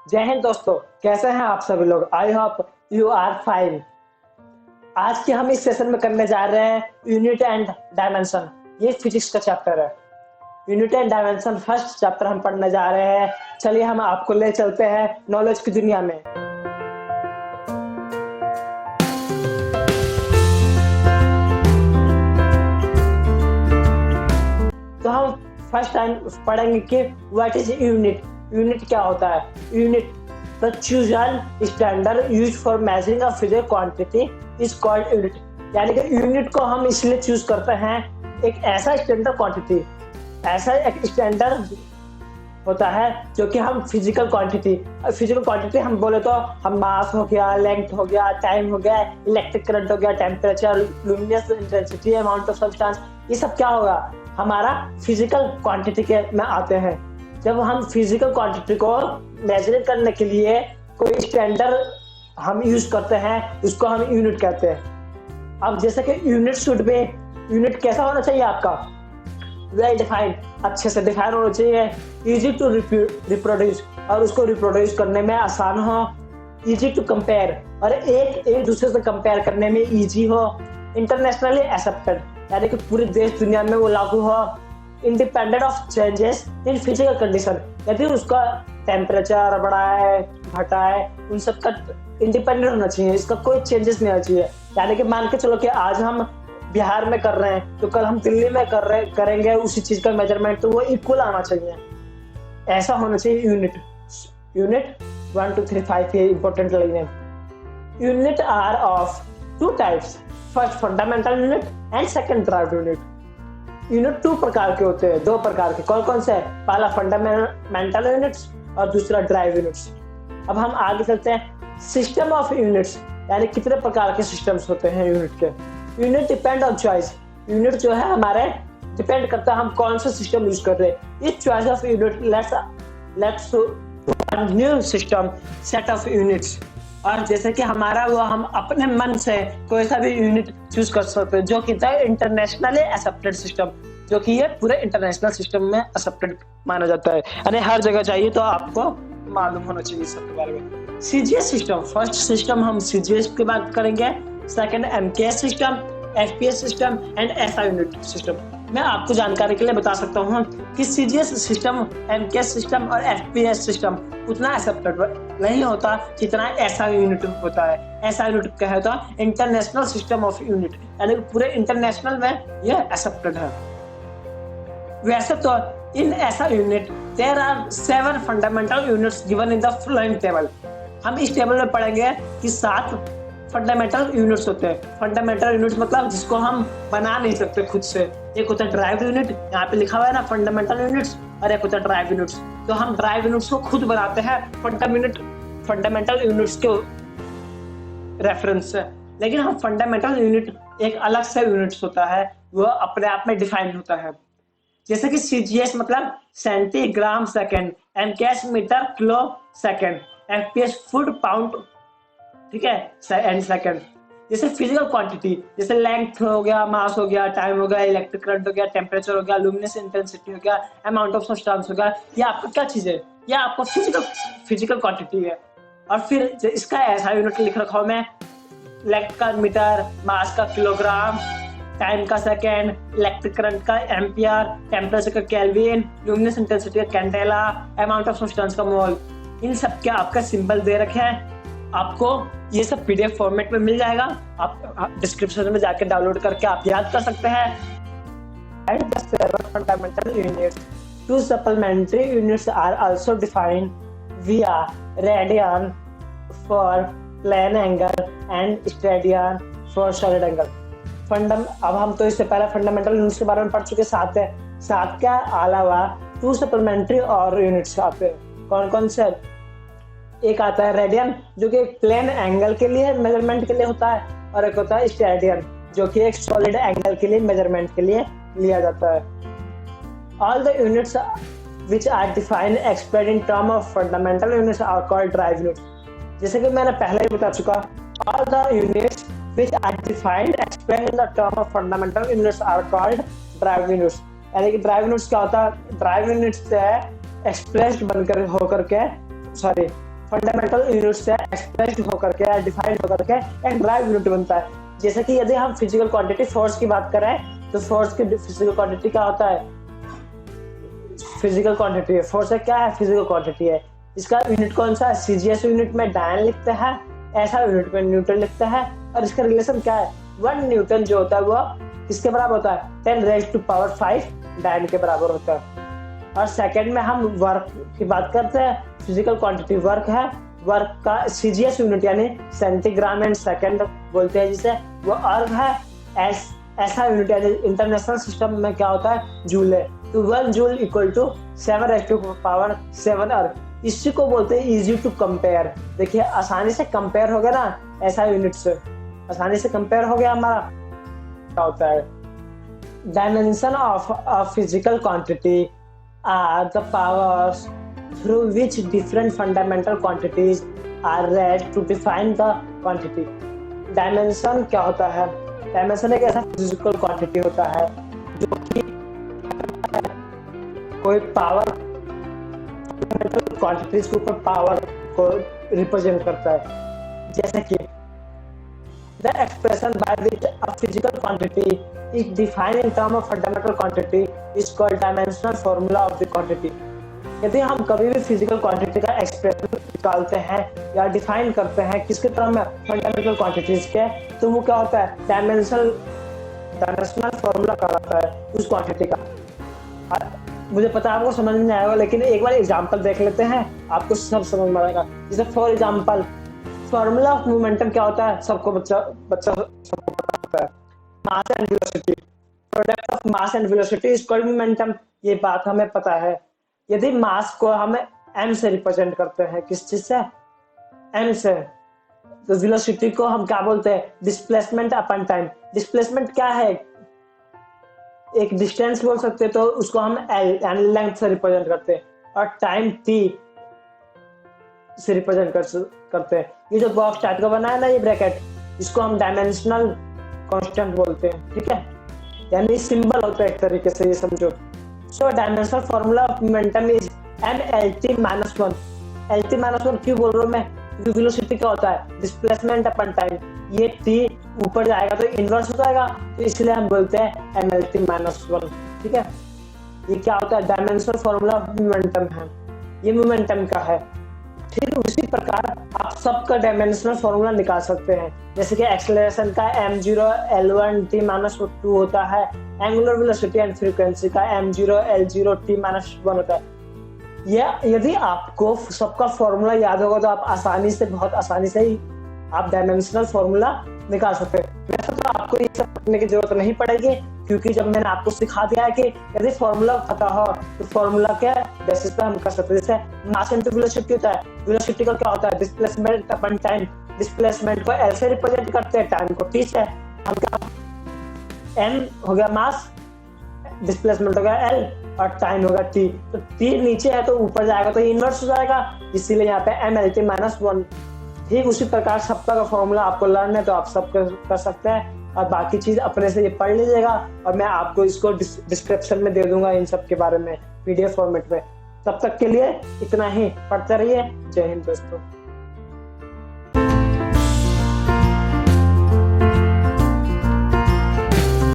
जय हिंद दोस्तों, कैसे हैं आप सभी लोग। I hope you are fine. आज के हम इस सेशन में करने जा रहे हैं यूनिट एंड डायमेंशन। ये फिजिक्स का चैप्टर है। Unit and dimension first chapter हम पढ़ने जा रहे हैं। चलिए हम आपको ले चलते हैं नॉलेज की दुनिया में। तो हम फर्स्ट टाइम पढ़ेंगे कि व्हाट इज यूनिट। यूनिट क्या होता है। Unit the chosen standard use for measuring a physical quantity is called unit. यानी कि यूनिट को हम इसलिए चूज करते हैं, एक ऐसा स्टैंडर्ड क्वांटिटी, ऐसा एक स्टैंडर्ड होता है जो कि हम फिजिकल क्वांटिटी हम बोले तो हम मास हो गया, लेंथ हो गया, टाइम हो गया, इलेक्ट्रिक करंट हो गया, temperature, luminous intensity, amount of substance, ये सब क्या होगा, हमारा फिजिकल क्वांटिटी के में आते हैं। जब हम फिजिकल क्वांटिटी को मेजर करने के लिए कोई स्टैंडर्ड हम यूज करते हैं, उसको हम यूनिट कहते हैं। अब जैसे कि यूनिट कैसा होना चाहिए आपका, वेल डिफाइंड, अच्छे से डिफाइन होना चाहिए, इजी टू रिप्रोड्यूस, और उसको रिप्रोड्यूस करने में आसान हो, इजी टू कंपेयर, और एक दूसरे से कंपेयर करने में इजी हो, इंटरनेशनली एक्सेप्टेड, यानी कि पूरे देश दुनिया में वो लागू हो, independent of changes in physical condition, यदि उसका टेम्परेचर बढ़ा है घटा है, उन सब का इंडिपेंडेंट होना चाहिए, इसका कोई चेंजेस नहीं होना चाहिए। यानी कि मान के चलो कि आज हम बिहार में कर रहे हैं तो कल हम दिल्ली में करेंगे उसी चीज का मेजरमेंट, तो वो इक्वल आना चाहिए, ऐसा होना चाहिए यूनिट 1 2 3 5 ये important line. Unit are of two types, first fundamental unit and second drive unit. Unit दो प्रकार के, कौन कौन से, पहला फंडामेंटल यूनिट्स और दूसरा ड्राइव यूनिट्स। अब हम आगे चलते हैं सिस्टम ऑफ यूनिट्स, यानी कितने प्रकार के सिस्टम्स होते हैं यूनिट के। Unit depend on choice, unit जो है हमारे डिपेंड करता है हम कौन सा सिस्टम यूज कर रहे हैं। इस choice of unit let's new system set of units, और जैसे कि हमारा वो हम अपने मन से कोई सा भी यूनिट चूज कर सकते हैं, जो कि इंटरनेशनली एक्सेप्टेड सिस्टम, जो कि ये पूरे इंटरनेशनल सिस्टम में एक्सेप्टेड माना जाता है, यानी हर जगह चाहिए, तो आपको मालूम होना चाहिए सबके बारे में। सीजीएस सिस्टम, फर्स्ट सिस्टम हम सीजीएस की बात करेंगे, second MKS system, FPS system and SI unit system. मैं आपको जानकारी के लिए बता सकता हूँ कि सीजीएस सिस्टम, एमकेएस सिस्टम और एफपीएस सिस्टम उतना एक्सेप्टेड नहीं होता जितना एसआई यूनिट होता है। एसआई यूनिट क्या होता है, इंटरनेशनल सिस्टम ऑफ यूनिट, यानी पूरे इंटरनेशनल में यह एक्सेप्टेड है। वैसे तो in SI unit there are 7 fundamental units given in the following table. हम इस टेबल में पढ़ेंगे कि 7 फंडामेंटल यूनिट्स होते हैं। फंडामेंटल यूनिट्स मतलब जिसको हम बना नहीं सकते खुद से। एक होता है ड्राइव यूनिट, यहाँ पे लिखा हुआ है ना फंडामेंटल यूनिट्स, और एक होता है ड्राइव यूनिट्स। तो हम ड्राइव यूनिट्स को खुद बनाते हैं फंडामेंटल यूनिट्स के रेफरेंस से, लेकिन हम फंडामेंटल यूनिट एक अलग से यूनिट्स होता है, वो अपने आप में डिफाइंड होता है। जैसे कि सीजीएस मतलब centigram second, MKS metre kilo second, FPS foot pound, ठीक है, एंड सेकंड। जैसे फिजिकल क्वांटिटी, जैसे लेंथ हो गया, मास हो गया, टाइम हो गया, इलेक्ट्रिक करंट हो गया, टेम्परेचर हो गया, लुमिनस इंटेंसिटी हो गया, अमाउंट ऑफ सब्सटेंस हो गया, ये आपका क्या चीज है, ये आपको फिजिकल क्वांटिटी है। और फिर इसका ऐसा यूनिट लिख रखा हूं मैं, लेंथ का मीटर, मास का किलोग्राम, टाइम का सेकेंड, इलेक्ट्रिक करंट का एम्पियर, टेम्परेचर का केल्विन, लुमिनस इंटेंसिटी का कैंडेला, अमाउंट ऑफ सब्सटेंस का मोल। इन सब के आपका सिंबल दे रखे हैं। आपको ये सब पीडीएफ फॉर्मेट में मिल जाएगा, आप डिस्क्रिप्शन में जाके डाउनलोड करके आप याद कर सकते हैं। And the 7 fundamental units, 2 supplementary units are also defined via radian for plane angle and steradian for solid angle. अब हम तो इससे पहले फंडामेंटल यूनिट्स के बारे में पढ़ चुके, 7 है। 7 के अलावा 2 सप्लीमेंट्री और यूनिट्स आते हैं। कौन कौन से, एक आता है रेडियन जो कि एक प्लेन एंगल के लिए मेजरमेंट के लिए होता है, और एक होता है स्टेडियन जो कि एक सॉलिड एंगल के लिए मेजरमेंट के लिए लिया जाता है। All the units which are defined expressed in term of fundamental units are called drive units. जैसे कि मैंने पहले ही बता चुका, all the units which are defined expressed in the term of fundamental units are called drive units. यानी कि drive units क्या होता है, ड्राइव यूनिट्स से एक्सप्रेस्ड बनकर होकर के फंडामेंटल यूनिट से एक्सप्रेस होकर के या डिफाइंड होकर के एक ड्राइव यूनिट बनता है। जैसे कि यदि हम फिजिकल क्वांटिटी फोर्स की बात करें तो फोर्स की फिजिकल क्वांटिटी क्या होता है? फिजिकल क्वांटिटी है। फोर्स क्या है? फिजिकल क्वांटिटी है। इसका यूनिट कौन सा है? सीजीएस यूनिट में डायन लिखते हैं, ऐसा यूनिट में न्यूटन लिखते हैं। और इसका रिलेशन क्या है? 1 न्यूटन जो होता है वो किसके बराबर होता है? 10⁵ डायन के बराबर होता है। और सेकंड में हम वर्क की बात करते हैं। फिजिकल क्वांटिटी वर्क है, वर्क का सीजीएस यूनिट यानी सेंटीग्राम एंड सेकंड बोलते हैं जिसे, वो अर्ग है। ऐसा यूनिट यानी इंटरनेशनल सिस्टम में क्या होता है? जूल है। तो 1 जूल इक्वल टू 7⁻⁷ अर्ग। इसी को बोलते हैं इजी टू कंपेयर। देखिए आसानी से कंपेयर हो गया ना ऐसा यूनिट से, आसानी से कंपेयर हो गया हमारा। क्या होता है? Dimension of a physical quantity are the powers through which different fundamental quantities are read to define the quantity. Dimension क्या होता है? Dimension एक ऐसा physical quantity होता है जो कि कोई पावर fundamental quantities के ऊपर पावर को रिप्रेजेंट करता है। जैसे कि the expression by which a physical quantity is defined in terms of fundamental quantity is called dimensional formula of the quantity. यदि हम कभी भी फिजिकल क्वांटिटी का एक्सप्रेशन निकालते हैं या डिफाइन करते हैं किसके टर्म में? फंडामेंटल क्वांटिटीज के, तो वो क्या होता है? डायमेंशनल फॉर्मूला कहलाता है उस क्वांटिटी का। मुझे पता है आपको समझ नहीं आएगा, लेकिन एक बार एग्जांपल देख लेते हैं, आपको सब समझ में आएगा। जैसे for example formula of momentum क्या होता है? सबको बच्चा सबको पता है। Mass and velocity, product of mass and velocity is called momentum. ये बात हमें पता है। यदि मास को हम m से रिप्रेजेंट करते हैं, किस चीज से? m से, तो वेलोसिटी को हम क्या बोलते हैं? Displacement upon time. डिस्प्लेसमेंट क्या है? एक डिस्टेंस बोल सकते हैं, तो उसको हम l यानी लेंथ से रिप्रेजेंट करते हैं, और टाइम t से रिप्रेजेंट करते हैं। ये जो बॉक्स टाइप का बना है ना ये ब्रैकेट, इसको हम डायमेंशनल कांस्टेंट बोलते हैं। ठीक है, यानी सिंबल होता है एक तरीके से, ये समझो। So dimensional formula of momentum is m(Lt-1). Lt-1 क्यों बोल रहा हूँ मैं? क्योंकि वेलोसिटी क्या होता है? डिस्प्लेसमेंट अपन टाइम। ये t ऊपर जाएगा तो इनवर्स हो जाएगा, तो इसलिए हम बोलते हैं mLt-1। ठीक है, ये क्या होता है? डायमेंशनल फार्मूला ऑफ मोमेंटम है, ये मोमेंटम का है। ठीक है, उसी प्रकार आप सबका डायमेंशनल फार्मूला निकाल सकते हैं। जैसे कि एक्सेलरेशन का m0L1t-2 होता है, एंगुलर वेलोसिटी एंड फ्रीक्वेंसी का m0L0t-1 होता है। यदि आपको सबका फॉर्मूला याद होगा तो आप बहुत आसानी से ही आप डायमेंशनल फॉर्मूला निकाल सकते हैं। वैसे तो आपको ये सब करने की जरूरत नहीं पड़ेगी, क्योंकि जब मैंने आपको सिखा दिया है कि यदि फॉर्मूला पता हो तो फॉर्मूला के बेसिस पे हम कर सकते हैं। जैसे मास इनटू वेलोसिटी होता है, वेलोसिटी का क्या होता है? डिस्प्लेसमेंट अपन टाइम। डिस्प्लेसमेंट को L से रिप्रेजेंट करते हैं, टाइम को T से। हम क्या, m हो गया मास, डिस्प्लेसमेंट हो गया L, और टाइम होगा T। तो T नीचे है तो ऊपर जाएगा तो इनवर्स हो जाएगा, इसीलिए यहाँ पे mLt-1। ठीक उसी प्रकार सबका का फॉर्मूला आपको लर्न है तो आप सब कर सकते हैं, और बाकी चीज अपने से ये पढ़ लीजिएगा, और मैं आपको इसको डिस्क्रिप्शन में दे दूंगा इन सब के बारे में PDF फॉर्मेट में। तब तक के लिए इतना ही, पढ़ते रहिए। जय हिंद दोस्तों।